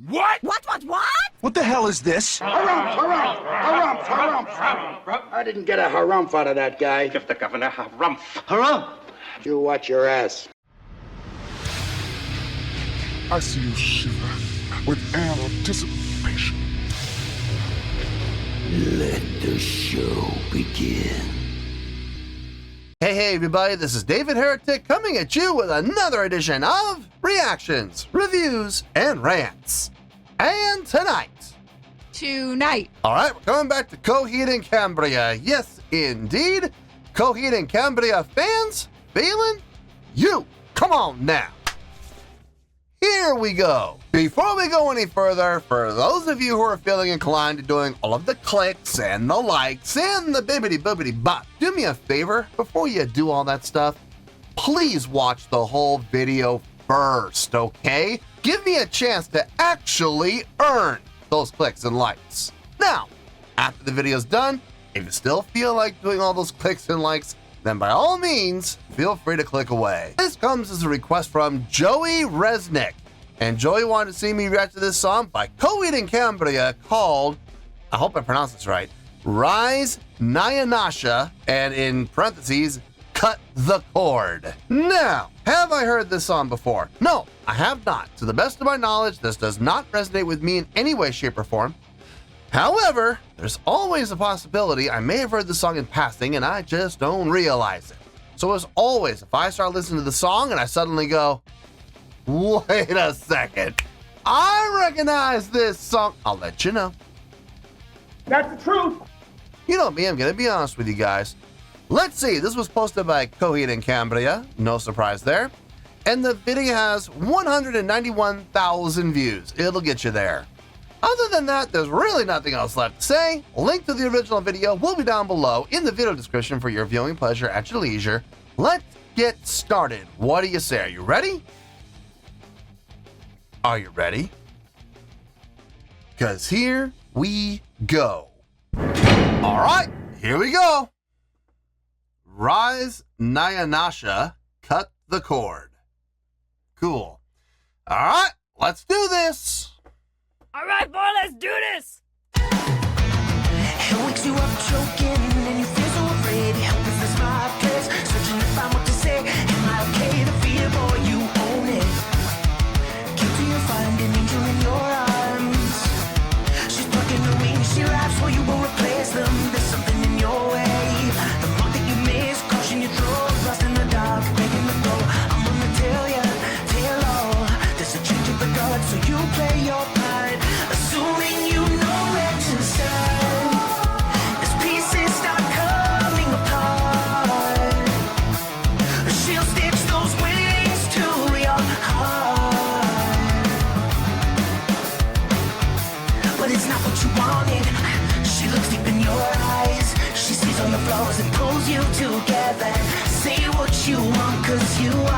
What? What? What the hell is this? Harumph. I didn't get a harumph out of that guy. Give the governor harumph. Harumph! You watch your ass. I see you shiver with anticipation. Let the show begin. Hey everybody, this is David Heretic coming at you with another edition of Reactions, Reviews, and Rants. And tonight, alright, we're coming back to Coheed and Cambria. Yes, indeed. Coheed and Cambria fans, feeling you. Come on now. Here we go. Before we go any further, for those of you who are feeling inclined to doing all of the clicks and the likes and the bibbity-boobity bop, do me a favor, before you do all that stuff, please watch the whole video first, okay? Give me a chance to actually earn those clicks and likes. Now, after the video's done, if you still feel like doing all those clicks and likes, then by all means, feel free to click away. This comes as a request from Joey Resnick. And Joey wanted to see me react to this song by Coheed and Cambria called, I hope I pronounced this right, Rise Naianasha, and in parentheses, Cut the Cord. Now, have I heard this song before? No, I have not. To the best of my knowledge, this does not resonate with me in any way, shape, or form. However, there's always a possibility I may have heard the song in passing and I just don't realize it. So as always, if I start listening to the song and I suddenly go, wait a second, I recognize this song, I'll let you know. That's the truth. You know me, I'm gonna be honest with you guys. Let's see, this was posted by Coheed and Cambria, no surprise there. And the video has 191,000 views. It'll get you there. Other than that, there's really nothing else left to say. Link to the original video will be down below in the video description for your viewing pleasure at your leisure. Let's get started. What do you say? Are you ready? Are you ready? Because here we go. All right, here we go. Rise Naianasha, Cut the Cord. Cool. All right, let's do this. All right, boy, let's do this. It wakes you up choking and you feel so afraid. Help is this my place? Searching to find what to say. Am I okay to feel, boy, you own it? Guilty of finding angel in your arms. She's plucking her wings, she laughs while you will replace them. There's something in your way. The mark that you miss, caution your throat. Lost in the dark, making the go. I'm gonna tell all. There's a change of the guard, so you play your part. Assuming you know where to start. As pieces start coming apart, she'll stitch those wings to your heart. But it's not what you wanted. She looks deep in your eyes. She sees all your flaws and pulls you together. Say what you want, 'cause you are.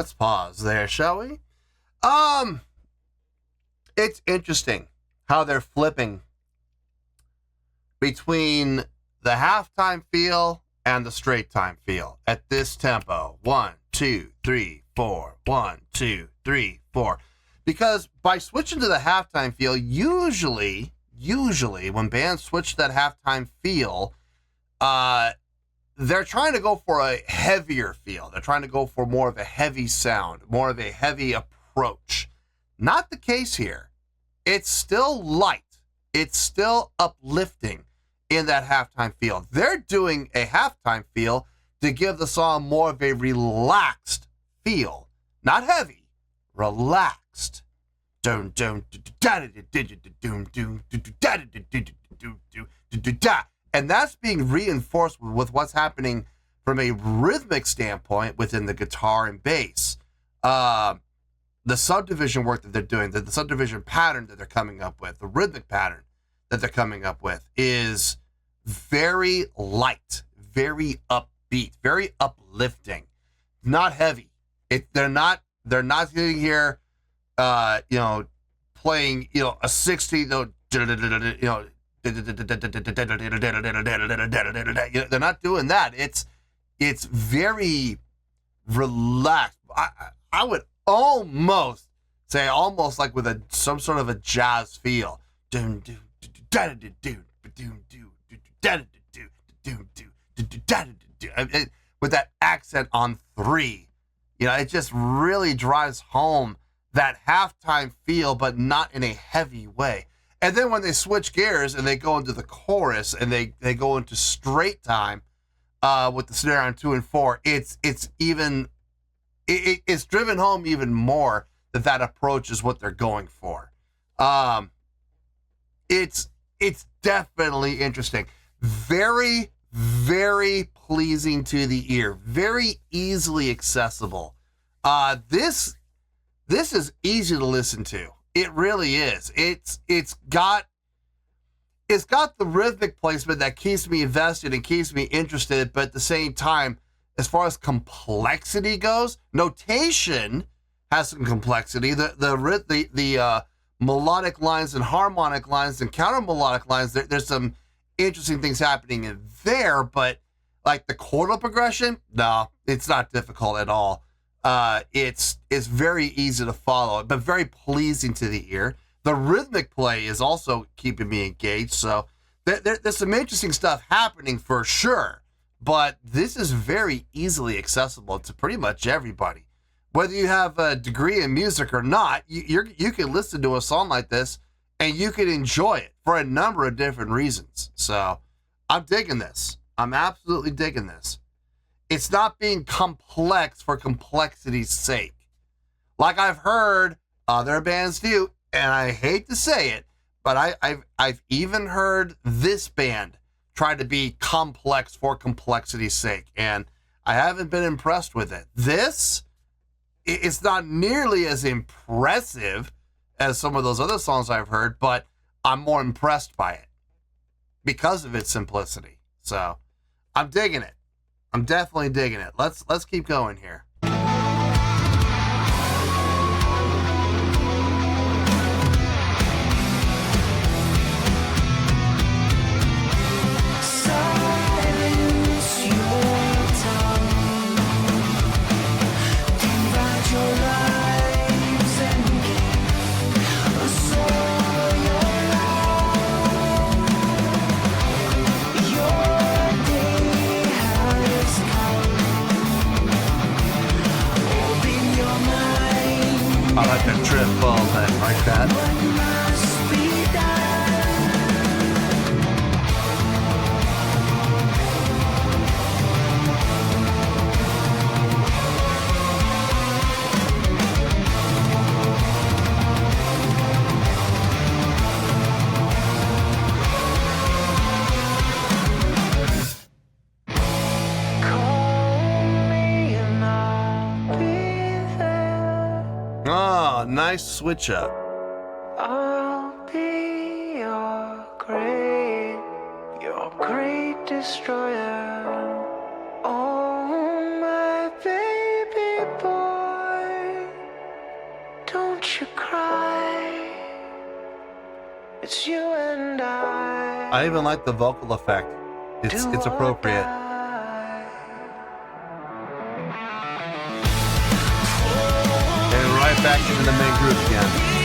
Let's pause there, shall we? It's interesting how they're flipping between the halftime feel and the straight time feel at this tempo. 1, 2, 3, 4. 1, 2, 3, 4. Because by switching to the halftime feel, usually when bands switch to that halftime feel, they're trying to go for a heavier feel. They're trying to go for more of a heavy sound, more of a heavy approach. Not the case here. It's still light. It's still uplifting in that halftime feel. They're doing a halftime feel to give the song more of a relaxed feel. Not heavy, relaxed. And that's being reinforced with what's happening from a rhythmic standpoint within the guitar and bass. The subdivision work that they're doing, the subdivision pattern that they're coming up with, the rhythmic pattern that they're coming up with is very light, very upbeat, very uplifting, not heavy. They're not sitting here, playing, a 60, they're not doing that. It's very relaxed. I would almost say like with some sort of a jazz feel. With that accent on 3. It just really drives home that halftime feel, but not in a heavy way. And then when they switch gears and they go into the chorus and they go into straight time with the snare on 2 and 4, it's driven home even more that approach is what they're going for. It's definitely interesting. Very, very pleasing to the ear. Very easily accessible. This is easy to listen to. It really is. It's got the rhythmic placement that keeps me invested and keeps me interested, but at the same time, as far as complexity goes, notation has some complexity. The melodic lines and harmonic lines and counter melodic lines, there's some interesting things happening in there, but like the chordal progression, no, it's not difficult at all. It's very easy to follow, but very pleasing to the ear. The rhythmic play is also keeping me engaged, so there's some interesting stuff happening for sure, but this is very easily accessible to pretty much everybody. Whether you have a degree in music or not, you can listen to a song like this and you can enjoy it for a number of different reasons. So I'm digging this. I'm absolutely digging this. It's not being complex for complexity's sake. Like I've heard other bands do, and I hate to say it, but I've even heard this band try to be complex for complexity's sake, and I haven't been impressed with it. This, it's not nearly as impressive as some of those other songs I've heard, but I'm more impressed by it because of its simplicity. So I'm digging it. I'm definitely digging it. Let's keep going here. I like that trip ball thing, like that. Oh, nice switch up. I'll be your great destroyer. Oh, my baby boy, It's you and I. I even like the vocal effect. It's appropriate. And right back into the main group again.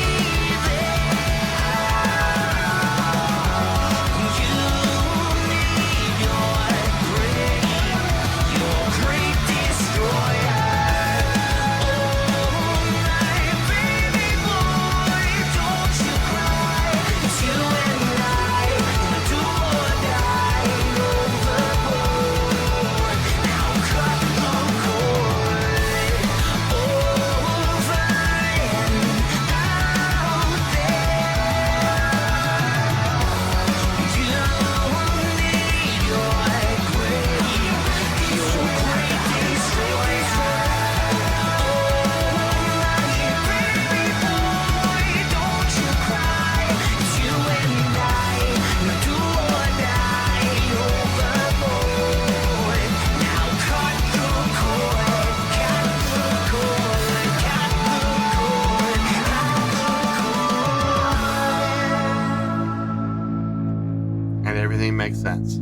Makes sense.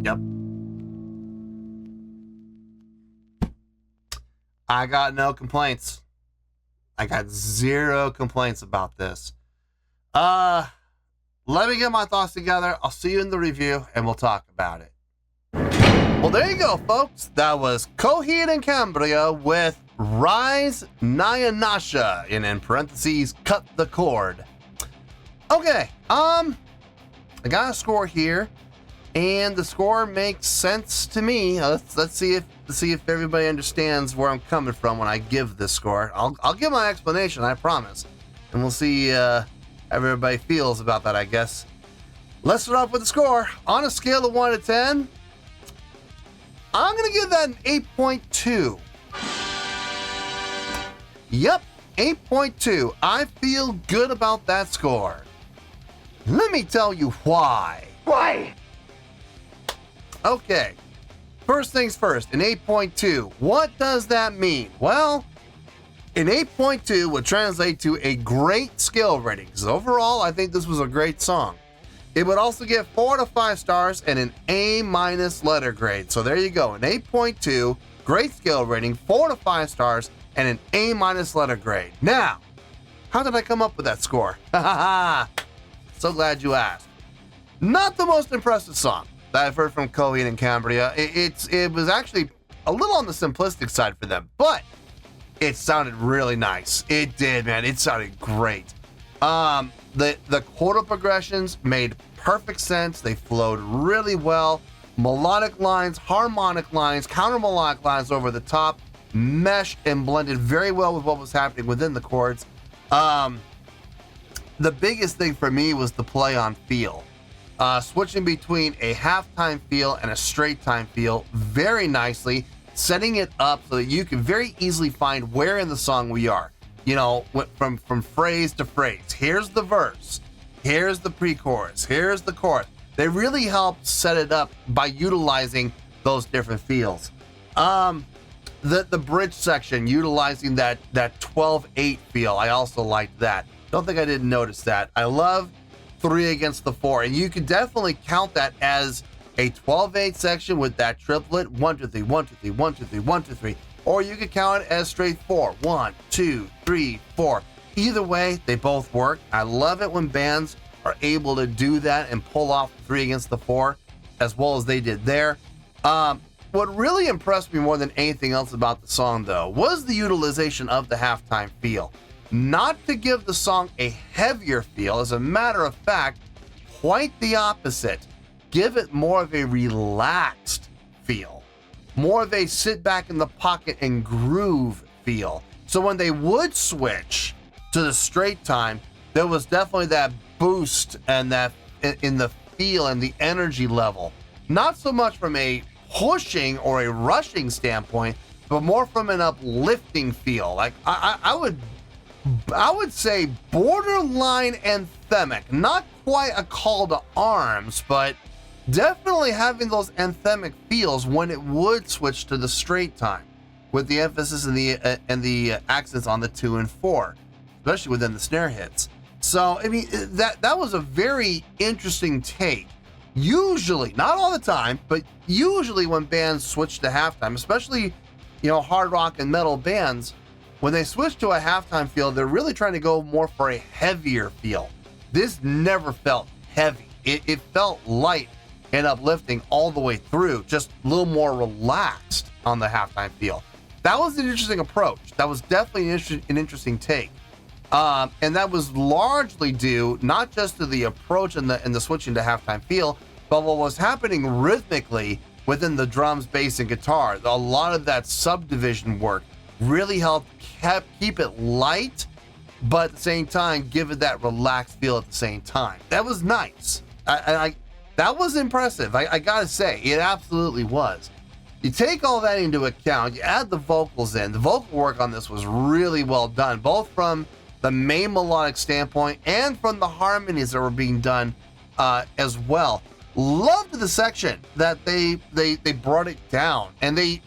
Yep. I got no complaints. I got zero complaints about this. Let me get my thoughts together. I'll see you in the review and we'll talk about it. Well, there you go, folks. That was Coheed and Cambria with Rise Naianasha, and in parentheses, cut the cord. Okay, I got a score here, and the score makes sense to me. Let's see if everybody understands where I'm coming from when I give this score. I'll give my explanation, I promise, and we'll see how everybody feels about that, I guess. Let's start off with the score. On a scale of 1 to 10, I'm gonna give that an 8.2. Yep, 8.2. I feel good about that score. Let me tell you why. Why? Okay, first things first, an 8.2. What does that mean? Well, an 8.2 would translate to a great skill rating, because overall, I think this was a great song. It would also get 4 to 5 stars and an A- letter grade. So there you go, an 8.2, great skill rating, 4 to 5 stars, and an A- letter grade. Now, how did I come up with that score? Ha ha ha! So glad you asked. Not the most impressive song that I've heard from Coheed and Cambria. It was actually a little on the simplistic side for them, but it sounded really nice. It did, man. It sounded great. The chordal progressions made perfect sense. They flowed really well. Melodic lines, harmonic lines, counter melodic lines over the top meshed and blended very well with what was happening within the chords. The biggest thing for me was the play on feel. Switching between a halftime feel and a straight time feel very nicely, setting it up so that you can very easily find where in the song we are. You know, from phrase to phrase. Here's the verse. Here's the pre-chorus. Here's the chorus. They really helped set it up by utilizing those different feels. The bridge section, utilizing that 12/8 feel, I also liked that. Don't think I didn't notice that. I love 3 against the 4, and you could definitely count that as a 12/8 section with that triplet, 1 2 3 1 2 3 1 2 3 1 2 3, or you could count it as straight 4 1 2 3 4. Either way, they both work. I love it when bands are able to do that and pull off 3 against the 4 as well as they did there. What really impressed me more than anything else about the song, though, was the utilization of the halftime feel. Not to give the song a heavier feel, as a matter of fact, quite the opposite. Give it more of a relaxed feel, more of a sit back in the pocket and groove feel. So when they would switch to the straight time, there was definitely that boost and that in the feel and the energy level. Not so much from a pushing or a rushing standpoint, but more from an uplifting feel. Like I would say borderline anthemic, not quite a call to arms, but definitely having those anthemic feels when it would switch to the straight time, with the emphasis and the accents on the 2 and 4, especially within the snare hits. So, I mean, that was a very interesting take. Usually, not all the time, but usually when bands switch to halftime, especially, hard rock and metal bands, when they switch to a halftime feel, they're really trying to go more for a heavier feel. This never felt heavy. It felt light and uplifting all the way through, just a little more relaxed on the halftime feel. That was an interesting approach. That was definitely an interesting take. And that was largely due not just to the approach and the switching to halftime feel, but what was happening rhythmically within the drums, bass, and guitar. A lot of that subdivision work really helped keep it light, but at the same time, give it that relaxed feel at the same time. That was nice. That was impressive. I gotta say, it absolutely was. You take all that into account, you add the vocals in. The vocal work on this was really well done, both from the main melodic standpoint and from the harmonies that were being done as well. Loved the section that they brought it down. And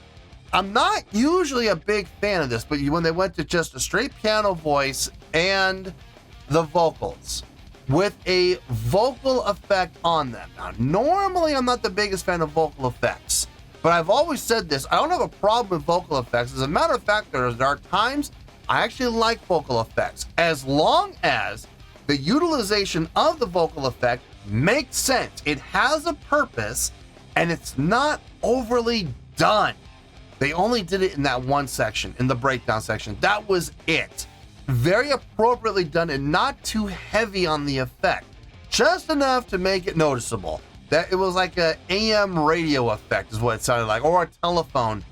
I'm not usually a big fan of this, but when they went to just a straight piano voice and the vocals with a vocal effect on them. Now, normally I'm not the biggest fan of vocal effects, but I've always said this, I don't have a problem with vocal effects. As a matter of fact, there are times I actually like vocal effects, as long as the utilization of the vocal effect makes sense. It has a purpose, and it's not overly done. They only did it in that one section, in the breakdown section. That was it. Very appropriately done and not too heavy on the effect. Just enough to make it noticeable. That it was like a AM radio effect is what it sounded like, or a telephone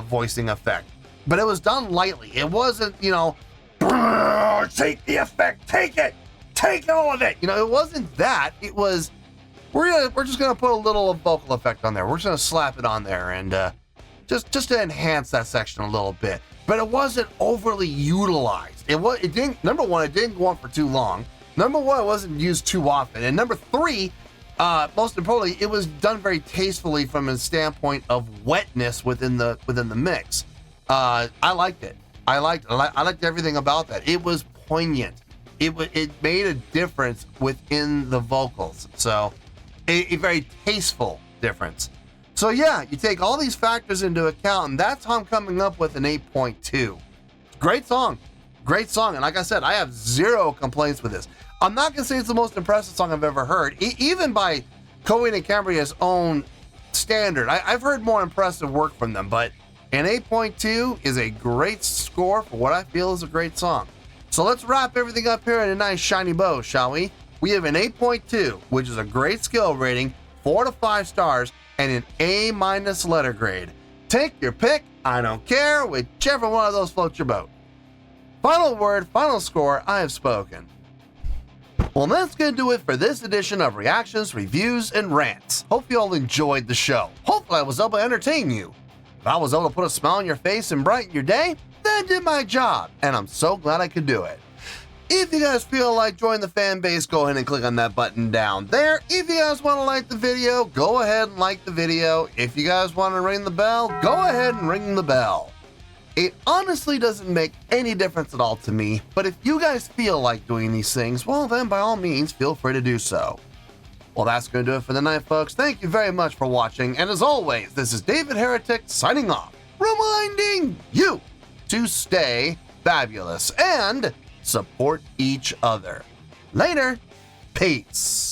voicing effect. But it was done lightly. It wasn't, take the effect, take it, take all of it. It wasn't that. It was, we're just gonna put a little vocal effect on there. We're just gonna slap it on there and just to enhance that section a little bit. But it wasn't overly utilized. It didn't. Number one, it didn't go on for too long. Number one, it wasn't used too often. And number three, most importantly, it was done very tastefully from a standpoint of wetness within the mix. I liked it. I liked everything about that. It was poignant. It made a difference within the vocals. So a very tasteful difference. So yeah, you take all these factors into account, and that's how I'm coming up with an 8.2. Great song. And like I said, I have zero complaints with this. I'm not gonna say it's the most impressive song I've ever heard, even by Coheed and Cambria's own standard. I've heard more impressive work from them, but an 8.2 is a great score for what I feel is a great song. So let's wrap everything up here in a nice shiny bow, shall we? We have an 8.2, which is a great skill rating, 4 to 5 stars, and an A- letter grade. Take your pick, I don't care, whichever one of those floats your boat. Final word, final score, I have spoken. Well, that's gonna do it for this edition of Reactions, Reviews, and Rants. Hope you all enjoyed the show. Hopefully I was able to entertain you. If I was able to put a smile on your face and brighten your day, then I did my job, and I'm so glad I could do it. If you guys feel like joining the fan base, go ahead and click on that button down there. If you guys want to like the video, go ahead and like the video. If you guys want to ring the bell, go ahead and ring the bell. It honestly doesn't make any difference at all to me, but if you guys feel like doing these things, well then by all means, feel free to do so. Well, that's going to do it for the night, folks. Thank you very much for watching, and as always, this is David Heretic signing off, reminding you to stay fabulous and support each other. Later. Peace.